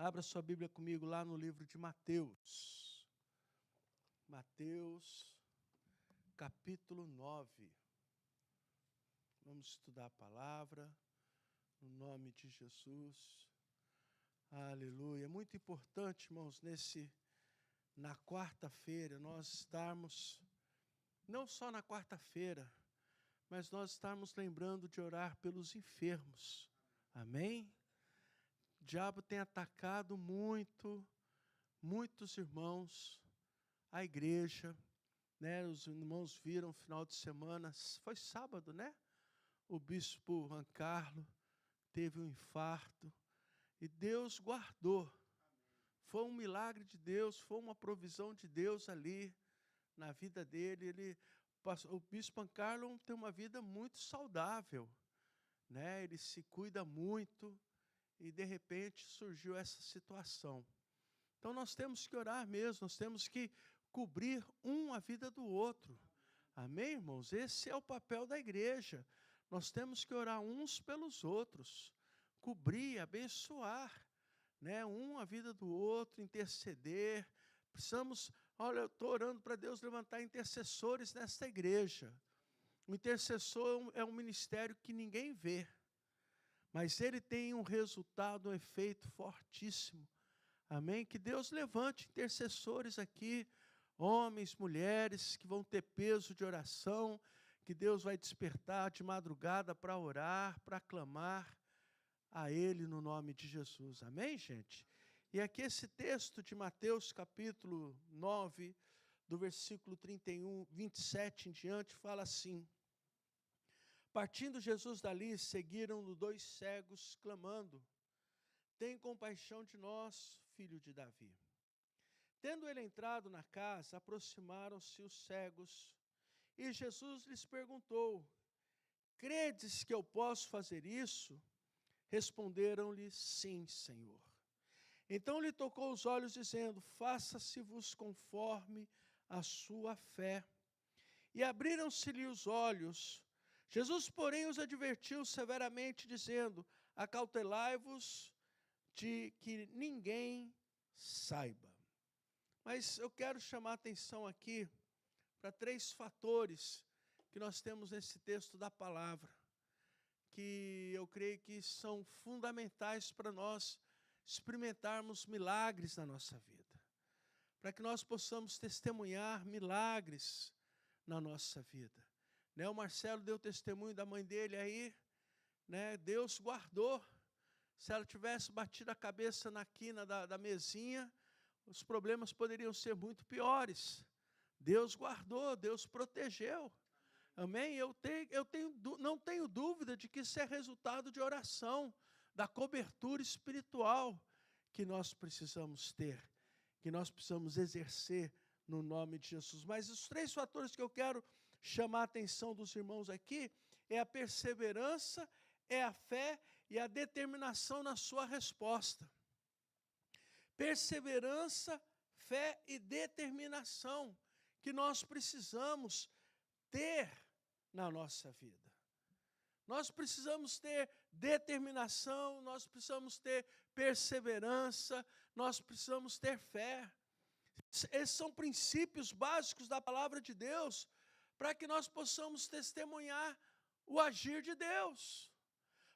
Abra sua Bíblia comigo lá no livro de Mateus. Mateus, capítulo 9. Vamos estudar a palavra, no nome de Jesus. Aleluia. É muito importante, irmãos, na quarta-feira, nós estarmos, não só na quarta-feira, mas nós estarmos lembrando de orar pelos enfermos. Amém? O diabo tem atacado muitos irmãos, a igreja, né? Os irmãos viram no final de semana, foi sábado, né? O bispo Juan Carlos teve um infarto e Deus guardou. Foi um milagre de Deus, foi uma provisão de Deus ali na vida dele. O bispo Juan Carlos tem uma vida muito saudável, né? Ele se cuida muito. E, de repente, surgiu essa situação. Então, nós temos que orar mesmo, nós temos que cobrir a vida do outro. Amém, irmãos? Esse é o papel da igreja. Nós temos que orar uns pelos outros, cobrir, abençoar, né? A vida do outro, interceder. Olha, eu estou orando para Deus levantar intercessores nesta igreja. O intercessor é um ministério que ninguém vê. Mas ele tem um resultado, um efeito fortíssimo. Amém? Que Deus levante intercessores aqui, homens, mulheres, que vão ter peso de oração, que Deus vai despertar de madrugada para orar, para clamar a Ele no nome de Jesus. Amém, gente? E aqui esse texto de Mateus, capítulo 9, do versículo 27 em diante, fala assim: partindo Jesus dali, seguiram-no 2 cegos, clamando: tem compaixão de nós, filho de Davi. Tendo ele entrado na casa, aproximaram-se os cegos, e Jesus lhes perguntou: credes que eu posso fazer isso? Responderam-lhe: sim, Senhor. Então lhe tocou os olhos, dizendo: faça-se-vos conforme a sua fé. E abriram-se-lhe os olhos. Jesus, porém, os advertiu severamente, dizendo: acautelai-vos de que ninguém saiba. Mas eu quero chamar a atenção aqui para 3 fatores que nós temos nesse texto da palavra, que eu creio que são fundamentais para nós experimentarmos milagres na nossa vida, para que nós possamos testemunhar milagres na nossa vida. Né, o Marcelo deu testemunho da mãe dele aí, né, Deus guardou. Se ela tivesse batido a cabeça na quina da mesinha, os problemas poderiam ser muito piores. Deus guardou, Deus protegeu. Amém? Não tenho dúvida de que isso é resultado de oração, da cobertura espiritual que nós precisamos ter, que nós precisamos exercer no nome de Jesus. Mas os 3 fatores que eu quero chamar a atenção dos irmãos aqui é a perseverança, é a fé e a determinação na sua resposta. Perseverança, fé e determinação que nós precisamos ter na nossa vida. Nós precisamos ter determinação, nós precisamos ter perseverança, nós precisamos ter fé. Esses são princípios básicos da palavra de Deus, para que nós possamos testemunhar o agir de Deus,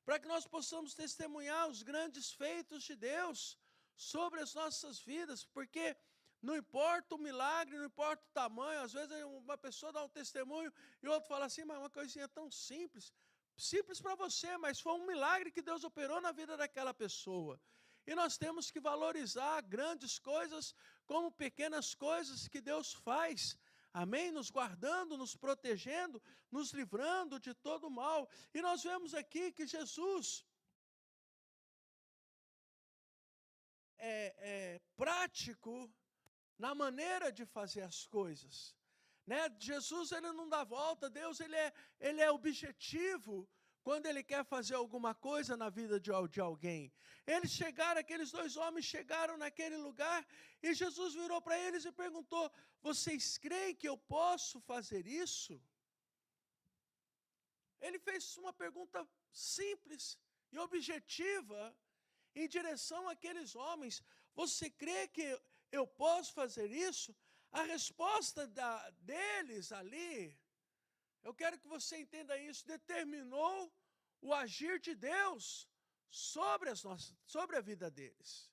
para que nós possamos testemunhar os grandes feitos de Deus sobre as nossas vidas, porque não importa o milagre, não importa o tamanho. Às vezes uma pessoa dá um testemunho e o outro fala assim: mas uma coisinha tão simples para você, mas foi um milagre que Deus operou na vida daquela pessoa. E nós temos que valorizar grandes coisas como pequenas coisas que Deus faz. Amém? Nos guardando, nos protegendo, nos livrando de todo mal. E nós vemos aqui que Jesus é prático na maneira de fazer as coisas. Né? Jesus, ele não dá volta. Deus, ele é objetivo quando ele quer fazer alguma coisa na vida de alguém. Aqueles 2 homens chegaram naquele lugar e Jesus virou para eles e perguntou: vocês creem que eu posso fazer isso? Ele fez uma pergunta simples e objetiva, em direção àqueles homens: você crê que eu posso fazer isso? A resposta deles ali, eu quero que você entenda isso, determinou o agir de Deus sobre a vida deles.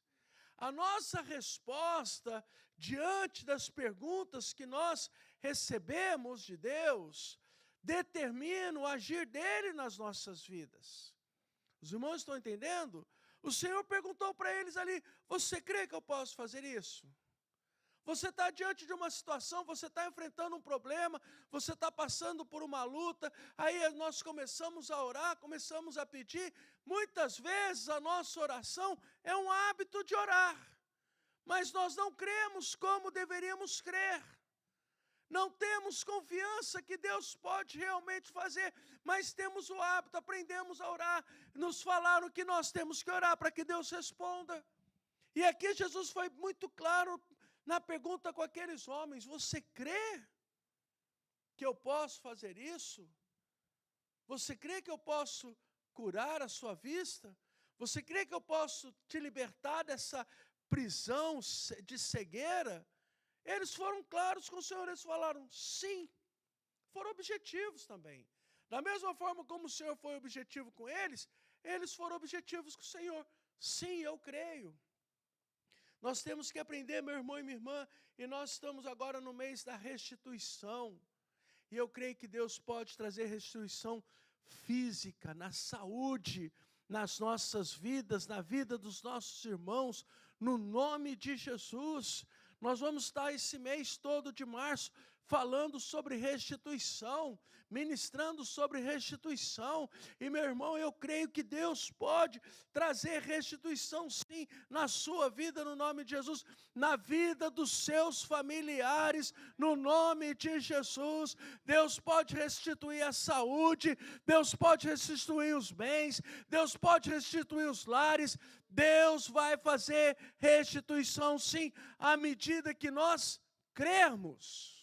A nossa resposta diante das perguntas que nós recebemos de Deus determina o agir dele nas nossas vidas. Os irmãos estão entendendo? O Senhor perguntou para eles ali: você crê que eu posso fazer isso? Você está diante de uma situação, você está enfrentando um problema, você está passando por uma luta, aí nós começamos a orar, começamos a pedir. Muitas vezes a nossa oração é um hábito de orar, mas nós não cremos como deveríamos crer. Não temos confiança que Deus pode realmente fazer, mas temos o hábito, aprendemos a orar, nos falaram que nós temos que orar para que Deus responda. E aqui Jesus foi muito claro na pergunta com aqueles homens: você crê que eu posso fazer isso? Você crê que eu posso curar a sua vista? Você crê que eu posso te libertar dessa prisão de cegueira? Eles foram claros com o Senhor, eles falaram sim. Foram objetivos também. Da mesma forma como o Senhor foi objetivo com eles foram objetivos com o Senhor. Sim, eu creio. Nós temos que aprender, meu irmão e minha irmã, e nós estamos agora no mês da restituição. E eu creio que Deus pode trazer restituição física, na saúde, nas nossas vidas, na vida dos nossos irmãos, no nome de Jesus. Nós vamos estar esse mês todo de março falando sobre restituição, ministrando sobre restituição. E, meu irmão, eu creio que Deus pode trazer restituição, sim, na sua vida, no nome de Jesus, na vida dos seus familiares, no nome de Jesus. Deus pode restituir a saúde, Deus pode restituir os bens, Deus pode restituir os lares. Deus vai fazer restituição, sim, à medida que nós crermos.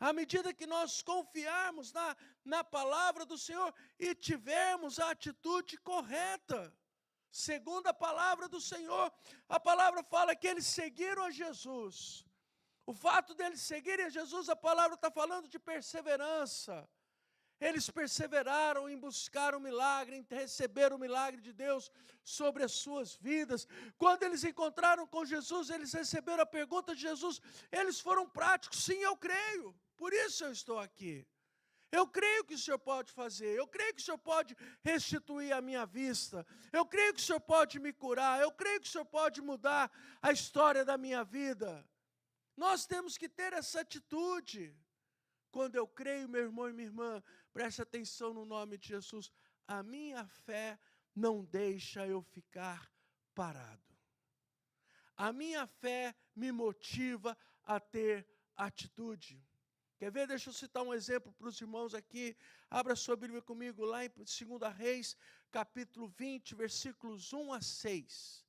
À medida que nós confiarmos na palavra do Senhor e tivermos a atitude correta, segundo a palavra do Senhor. A palavra fala que eles seguiram a Jesus. O fato deles seguirem a Jesus, a palavra está falando de perseverança. Eles perseveraram em buscar o milagre, em receber o milagre de Deus sobre as suas vidas. Quando eles encontraram com Jesus, eles receberam a pergunta de Jesus, eles foram práticos. Sim, eu creio, por isso eu estou aqui. Eu creio que o Senhor pode fazer, eu creio que o Senhor pode restituir a minha vista, eu creio que o Senhor pode me curar, eu creio que o Senhor pode mudar a história da minha vida. Nós temos que ter essa atitude. Quando eu creio, meu irmão e minha irmã, preste atenção no nome de Jesus, a minha fé não deixa eu ficar parado. A minha fé me motiva a ter atitude. Quer ver? Deixa eu citar um exemplo para os irmãos aqui. Abra sua Bíblia comigo lá em 2 Reis, capítulo 20, versículos 1 a 6.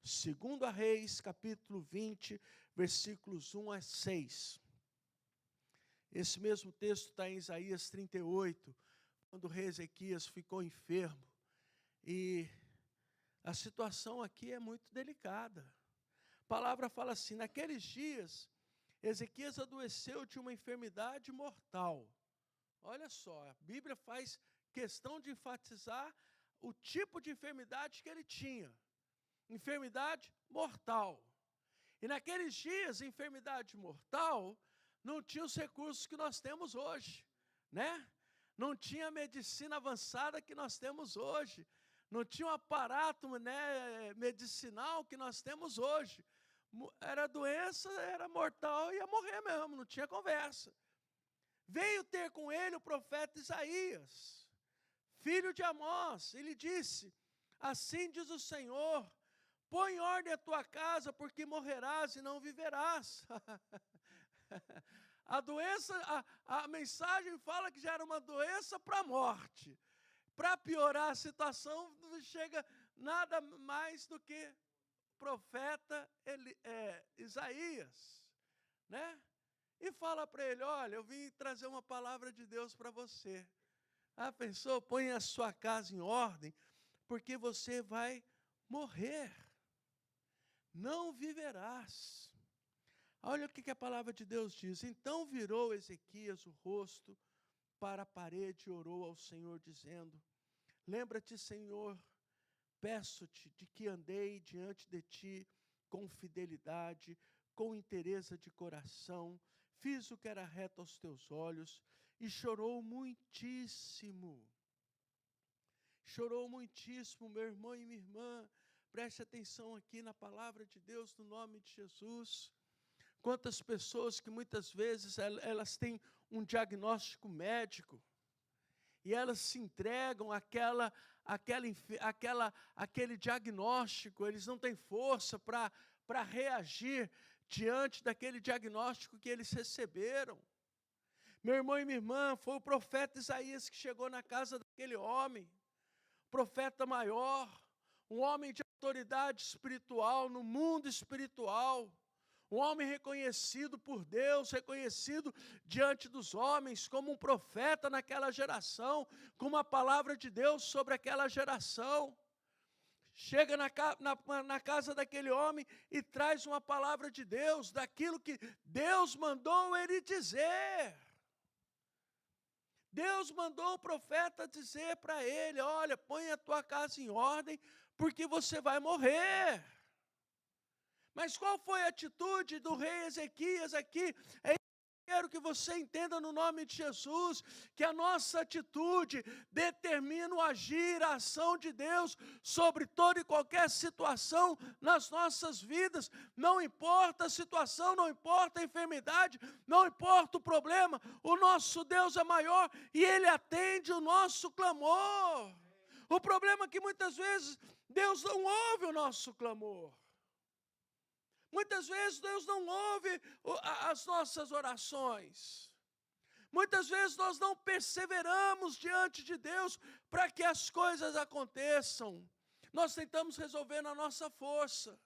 2 Reis, capítulo 20, versículos 1 a 6. Esse mesmo texto está em Isaías 38, quando o rei Ezequias ficou enfermo. E a situação aqui é muito delicada. A palavra fala assim: naqueles dias, Ezequias adoeceu de uma enfermidade mortal. Olha só, a Bíblia faz questão de enfatizar o tipo de enfermidade que ele tinha. Enfermidade mortal. E naqueles dias, enfermidade mortal não tinha os recursos que nós temos hoje, né? Não tinha a medicina avançada que nós temos hoje. Não tinha um aparato, né, medicinal que nós temos hoje. Era doença, era mortal, ia morrer mesmo, não tinha conversa. Veio ter com ele o profeta Isaías, filho de Amós. Ele disse: assim diz o Senhor, põe em ordem a tua casa, porque morrerás e não viverás. A doença, a mensagem fala que já era uma doença para a morte. Para piorar a situação, não chega nada mais do que profeta Isaías, né? E fala para ele: olha, eu vim trazer uma palavra de Deus para você. Ah, pensou? Põe a sua casa em ordem, porque você vai morrer, não viverás. Olha o que a palavra de Deus diz. Então virou Ezequias o rosto para a parede e orou ao Senhor, dizendo: lembra-te, Senhor, peço-te de que andei diante de ti com fidelidade, com inteireza de coração, fiz o que era reto aos teus olhos, e chorou muitíssimo. Chorou muitíssimo, meu irmão e minha irmã. Preste atenção aqui na palavra de Deus, no nome de Jesus. Quantas pessoas que muitas vezes elas têm um diagnóstico médico e elas se entregam àquele diagnóstico, eles não têm força para reagir diante daquele diagnóstico que eles receberam. Meu irmão e minha irmã, foi o profeta Isaías que chegou na casa daquele homem, profeta maior, um homem de autoridade espiritual, no mundo espiritual, um homem reconhecido por Deus, reconhecido diante dos homens, como um profeta naquela geração, com uma palavra de Deus sobre aquela geração. Chega na casa daquele homem e traz uma palavra de Deus, daquilo que Deus mandou ele dizer. Deus mandou o profeta dizer para ele: olha, põe a tua casa em ordem, porque você vai morrer. Mas qual foi a atitude do rei Ezequias aqui? Quero que você entenda no nome de Jesus, que a nossa atitude determina o agir, a ação de Deus sobre toda e qualquer situação nas nossas vidas. Não importa a situação, não importa a enfermidade, não importa o problema, o nosso Deus é maior e Ele atende o nosso clamor. O problema é que muitas vezes Deus não ouve o nosso clamor. Muitas vezes Deus não ouve as nossas orações. Muitas vezes nós não perseveramos diante de Deus para que as coisas aconteçam. Nós tentamos resolver na nossa força.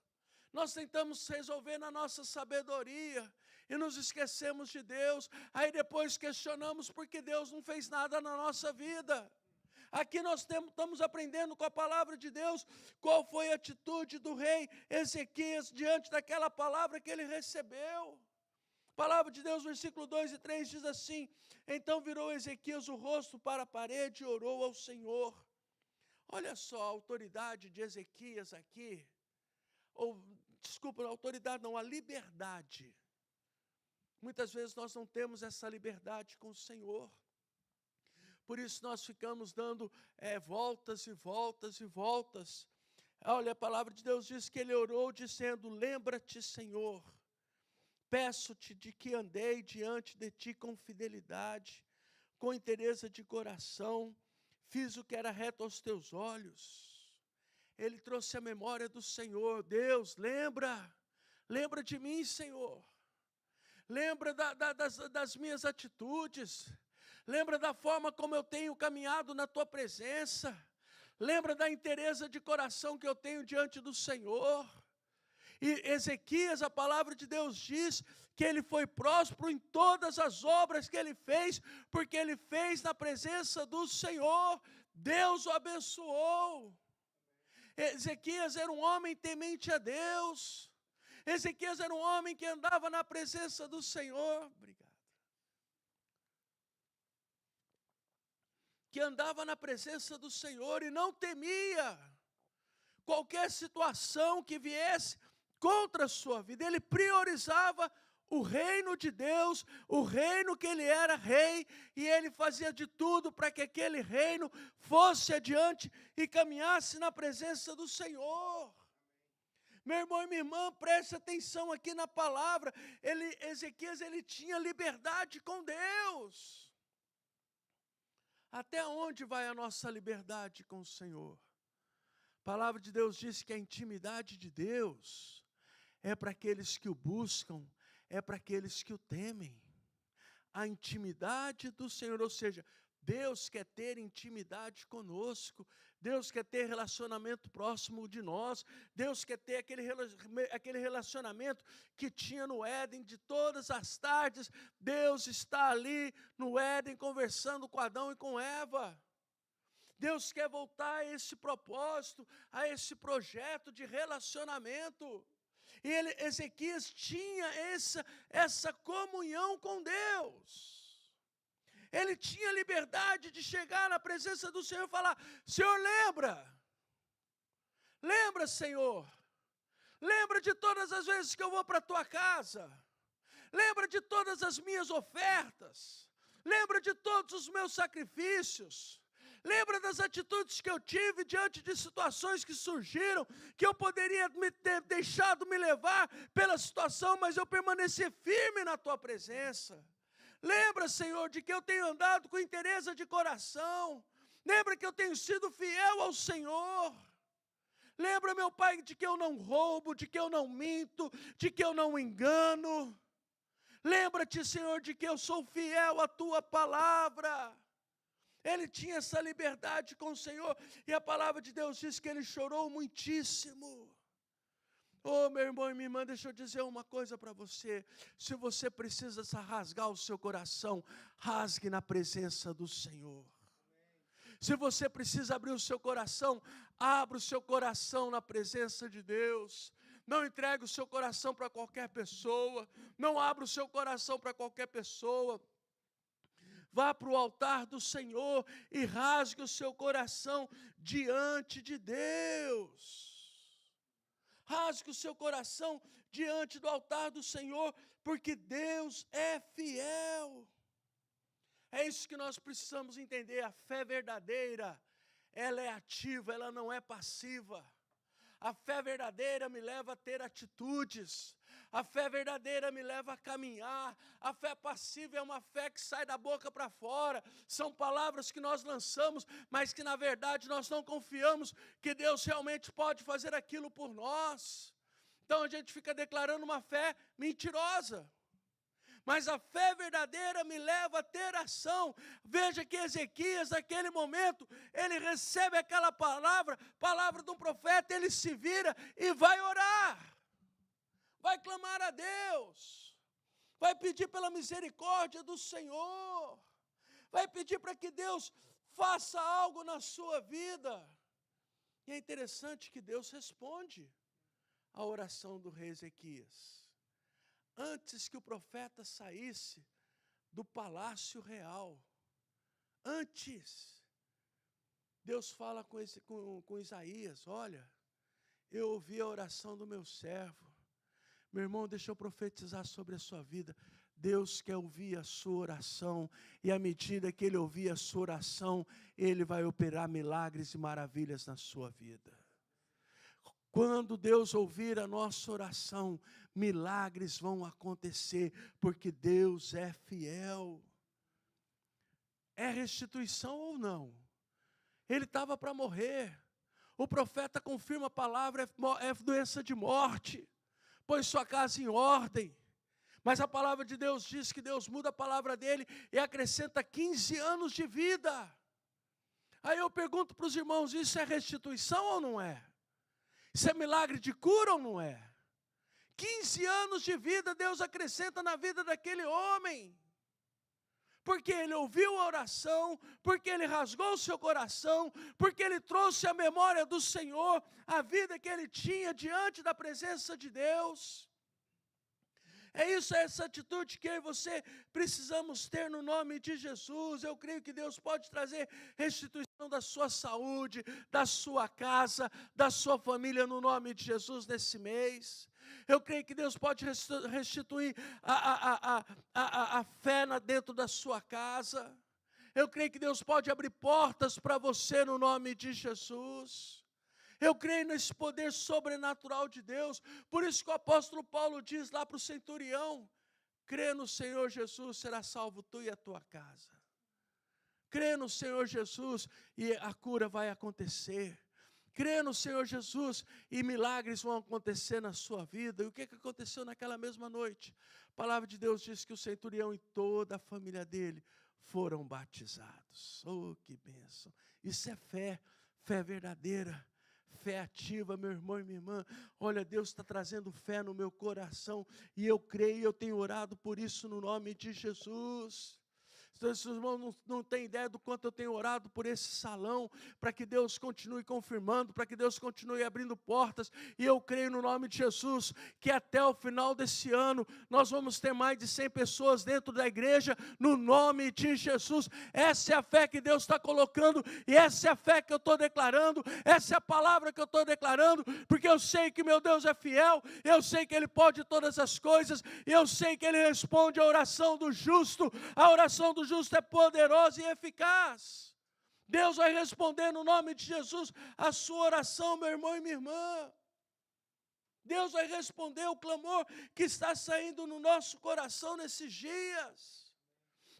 Nós tentamos resolver na nossa sabedoria. E nos esquecemos de Deus. Aí depois questionamos porque Deus não fez nada na nossa vida. Aqui nós estamos aprendendo com a palavra de Deus qual foi a atitude do rei Ezequias diante daquela palavra que ele recebeu. A palavra de Deus, versículo 2 e 3 diz assim: então virou Ezequias o rosto para a parede e orou ao Senhor. Olha só a autoridade de Ezequias aqui, a autoridade não, a liberdade. Muitas vezes nós não temos essa liberdade com o Senhor. Por isso nós ficamos dando voltas e voltas e voltas. Olha, a palavra de Deus diz que ele orou dizendo: lembra-te, Senhor, peço-te de que andei diante de ti com fidelidade, com inteireza de coração, fiz o que era reto aos teus olhos. Ele trouxe a memória do Senhor. Deus, lembra de mim, Senhor. Lembra das minhas atitudes. Lembra da forma como eu tenho caminhado na tua presença. Lembra da inteireza de coração que eu tenho diante do Senhor. E Ezequias, a palavra de Deus diz que ele foi próspero em todas as obras que ele fez, porque ele fez na presença do Senhor. Deus o abençoou. Ezequias era um homem temente a Deus. Ezequias era um homem que andava na presença do Senhor. Obrigado. Que andava na presença do Senhor e não temia qualquer situação que viesse contra a sua vida. Ele priorizava o reino de Deus, o reino que ele era rei, e ele fazia de tudo para que aquele reino fosse adiante e caminhasse na presença do Senhor. Meu irmão e minha irmã, preste atenção aqui na palavra. Ezequias, ele tinha liberdade com Deus. Até onde vai a nossa liberdade com o Senhor? A palavra de Deus diz que a intimidade de Deus é para aqueles que o buscam, é para aqueles que o temem. A intimidade do Senhor, ou seja, Deus quer ter intimidade conosco, Deus quer ter relacionamento próximo de nós, Deus quer ter aquele relacionamento que tinha no Éden de todas as tardes. Deus está ali no Éden conversando com Adão e com Eva. Deus quer voltar a esse propósito, a esse projeto de relacionamento. E Ezequias tinha essa comunhão com Deus. Ele tinha liberdade de chegar na presença do Senhor e falar: Senhor, lembra, Senhor, lembra de todas as vezes que eu vou para a tua casa, lembra de todas as minhas ofertas, lembra de todos os meus sacrifícios, lembra das atitudes que eu tive diante de situações que surgiram, que eu poderia ter deixado me levar pela situação, mas eu permaneci firme na tua presença. Lembra, Senhor, de que eu tenho andado com inteireza de coração. Lembra que eu tenho sido fiel ao Senhor. Lembra, meu Pai, de que eu não roubo, de que eu não minto, de que eu não engano. Lembra-te, Senhor, de que eu sou fiel à tua palavra. Ele tinha essa liberdade com o Senhor, e a palavra de Deus diz que ele chorou muitíssimo. Oh, meu irmão e minha irmã, deixa eu dizer uma coisa para você. Se você precisa rasgar o seu coração, rasgue na presença do Senhor. Se você precisa abrir o seu coração, abra o seu coração na presença de Deus. Não entregue o seu coração para qualquer pessoa. Não abra o seu coração para qualquer pessoa. Vá para o altar do Senhor e rasgue o seu coração diante de Deus. Rasgue o seu coração diante do altar do Senhor, porque Deus é fiel. É isso que nós precisamos entender. A fé verdadeira, ela é ativa, ela não é passiva. A fé verdadeira me leva a ter atitudes. A fé verdadeira me leva a caminhar. A fé passiva é uma fé que sai da boca para fora. São palavras que nós lançamos, mas que na verdade nós não confiamos que Deus realmente pode fazer aquilo por nós. Então a gente fica declarando uma fé mentirosa. Mas a fé verdadeira me leva a ter ação. Veja que Ezequias, naquele momento, ele recebe aquela palavra de um profeta, ele se vira e vai orar. Vai clamar a Deus. Vai pedir pela misericórdia do Senhor. Vai pedir para que Deus faça algo na sua vida. E é interessante que Deus responde a oração do rei Ezequias. Antes que o profeta saísse do palácio real, antes, Deus fala com Isaías: olha, eu ouvi a oração do meu servo. Meu irmão, deixa eu profetizar sobre a sua vida. Deus quer ouvir a sua oração, e à medida que Ele ouvir a sua oração, Ele vai operar milagres e maravilhas na sua vida. Quando Deus ouvir a nossa oração, milagres vão acontecer, porque Deus é fiel. É restituição ou não? Ele estava para morrer. O profeta confirma a palavra, é doença de morte. Põe sua casa em ordem. Mas a palavra de Deus diz que Deus muda a palavra dele e acrescenta 15 anos de vida. Aí eu pergunto para os irmãos, isso é restituição ou não é? Isso é milagre de cura ou não é? 15 anos de vida Deus acrescenta na vida daquele homem. Porque ele ouviu a oração, porque ele rasgou o seu coração, porque ele trouxe à memória do Senhor a vida que ele tinha diante da presença de Deus. É isso, é essa atitude que eu e você precisamos ter no nome de Jesus. Eu creio que Deus pode trazer restituição da sua saúde, da sua casa, da sua família no nome de Jesus nesse mês. Eu creio que Deus pode restituir a fé dentro da sua casa. Eu creio que Deus pode abrir portas para você no nome de Jesus. Eu creio nesse poder sobrenatural de Deus. Por isso que o apóstolo Paulo diz lá para o centurião: crê no Senhor Jesus, será salvo tu e a tua casa. Crê no Senhor Jesus e a cura vai acontecer. Crê no Senhor Jesus e milagres vão acontecer na sua vida. E o que aconteceu naquela mesma noite? A palavra de Deus diz que o centurião e toda a família dele foram batizados. Oh, que bênção! Isso é fé, fé verdadeira. Fé ativa, meu irmão e minha irmã. Olha, Deus está trazendo fé no meu coração, e eu creio, eu tenho orado por isso no nome de Jesus. Os irmãos não têm ideia do quanto eu tenho orado por esse salão, para que Deus continue confirmando, para que Deus continue abrindo portas, e eu creio no nome de Jesus, que até o final desse ano, nós vamos ter mais de 100 pessoas dentro da igreja, no nome de Jesus. Essa é a fé que Deus está colocando, e essa é a fé que eu estou declarando, essa é a palavra que eu estou declarando, porque eu sei que meu Deus é fiel, eu sei que Ele pode todas as coisas, e eu sei que Ele responde a oração do justo. A oração do justo é poderosa e eficaz. Deus vai responder no nome de Jesus a sua oração, meu irmão e minha irmã. Deus vai responder o clamor que está saindo no nosso coração nesses dias.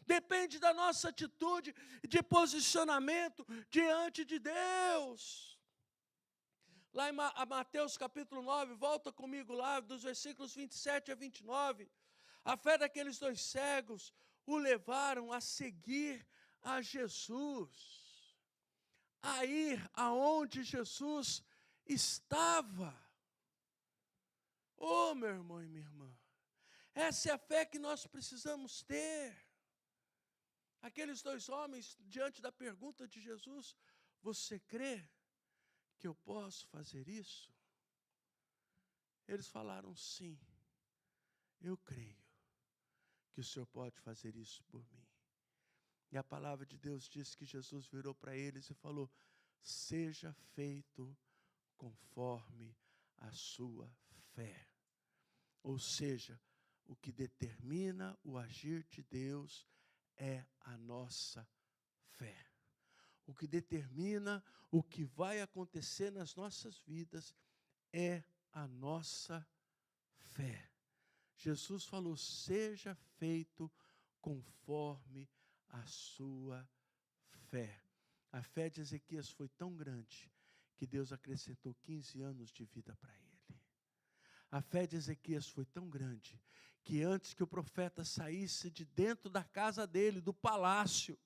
Depende da nossa atitude de posicionamento diante de Deus. Lá em Mateus capítulo 9, volta comigo lá, dos versículos 27 a 29. A fé daqueles dois cegos o levaram a seguir a Jesus, a ir aonde Jesus estava. Oh, meu irmão e minha irmã, essa é a fé que nós precisamos ter. Aqueles dois homens, diante da pergunta de Jesus, você crê que eu posso fazer isso? Eles falaram, sim, eu creio que o Senhor pode fazer isso por mim. E a palavra de Deus diz que Jesus virou para eles e falou, seja feito conforme a sua fé. Ou seja, o que determina o agir de Deus é a nossa fé. O que determina o que vai acontecer nas nossas vidas é a nossa fé. Jesus falou, seja feito conforme a sua fé. A fé de Ezequias foi tão grande que Deus acrescentou 15 anos de vida para ele. A fé de Ezequias foi tão grande que antes que o profeta saísse de dentro da casa dele, do palácio,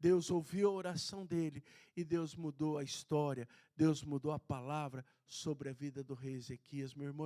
Deus ouviu a oração dele e Deus mudou a história, Deus mudou a palavra sobre a vida do rei Ezequias. Meu irmão